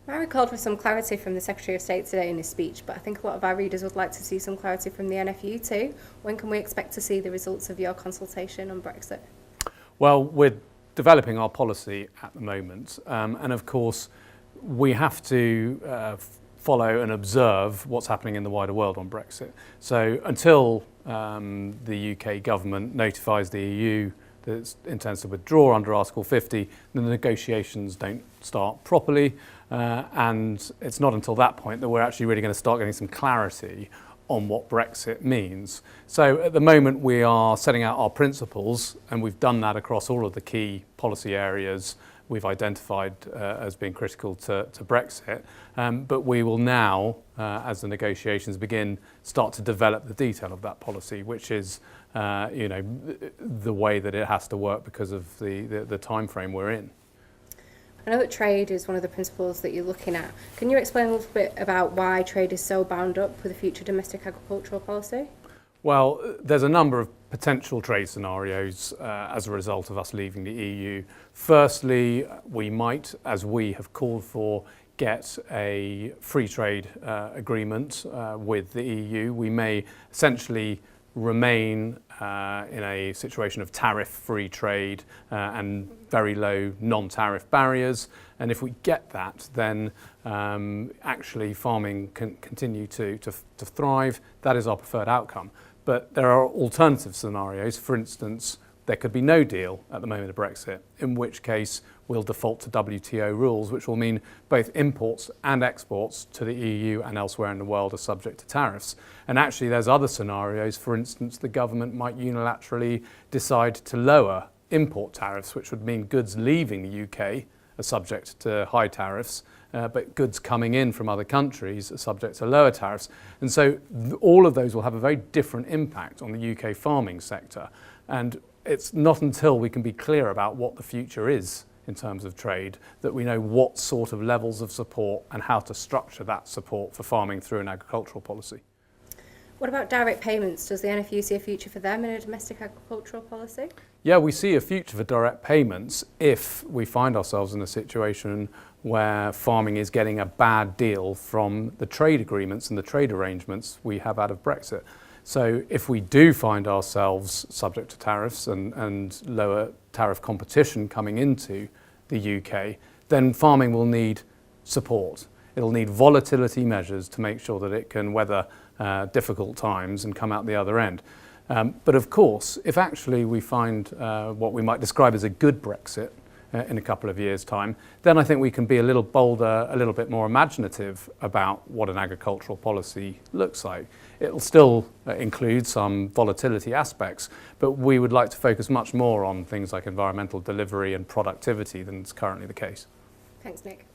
Mary called for some clarity from the Secretary of State today in his speech, but I think a lot of our readers would like to see some clarity from the NFU too. When can we expect to see the results of your consultation on Brexit? Well, we're developing our policy at the moment, and of course we have to follow and observe what's happening in the wider world on Brexit. So until the UK government notifies the EU that it intends to withdraw under Article 50, the negotiations don't start properly, and it's not until that point that we're actually really going to start getting some clarity on what Brexit means. So at the moment we are setting out our principles, and we've done that across all of the key policy areas we've identified as being critical to Brexit. But we will now, as the negotiations begin, start to develop the detail of that policy, which is the way that it has to work because of the time frame we're in. I know that trade is one of the principles that you're looking at. Can you explain a little bit about why trade is so bound up with a future domestic agricultural policy? Well, there's a number of potential trade scenarios as a result of us leaving the EU. Firstly, we might, as we have called for, get a free trade agreement with the EU. We may essentially remain in a situation of tariff-free trade and very low non-tariff barriers. And if we get that, then actually farming can continue to thrive. That is our preferred outcome. But there are alternative scenarios. For instance, there could be no deal at the moment of Brexit, in which case we'll default to WTO rules, which will mean both imports and exports to the EU and elsewhere in the world are subject to tariffs. And actually there's other scenarios. For instance, the government might unilaterally decide to lower import tariffs, which would mean goods leaving the UK are subject to high tariffs, but goods coming in from other countries are subject to lower tariffs. And so all of those will have a very different impact on the UK farming sector. And it's not until we can be clear about what the future is in terms of trade that we know what sort of levels of support and how to structure that support for farming through an agricultural policy. What about direct payments? Does the NFU see a future for them in a domestic agricultural policy? Yeah, we see a future for direct payments if we find ourselves in a situation where farming is getting a bad deal from the trade agreements and the trade arrangements we have out of Brexit. So if we do find ourselves subject to tariffs and lower tariff competition coming into the UK, then farming will need support. It'll need volatility measures to make sure that it can weather difficult times and come out the other end. But of course, if actually we find what we might describe as a good Brexit in a couple of years' time, then I think we can be a little bolder, a little bit more imaginative about what an agricultural policy looks like. It'll still include some volatility aspects, but we would like to focus much more on things like environmental delivery and productivity than is currently the case. Thanks, Nick.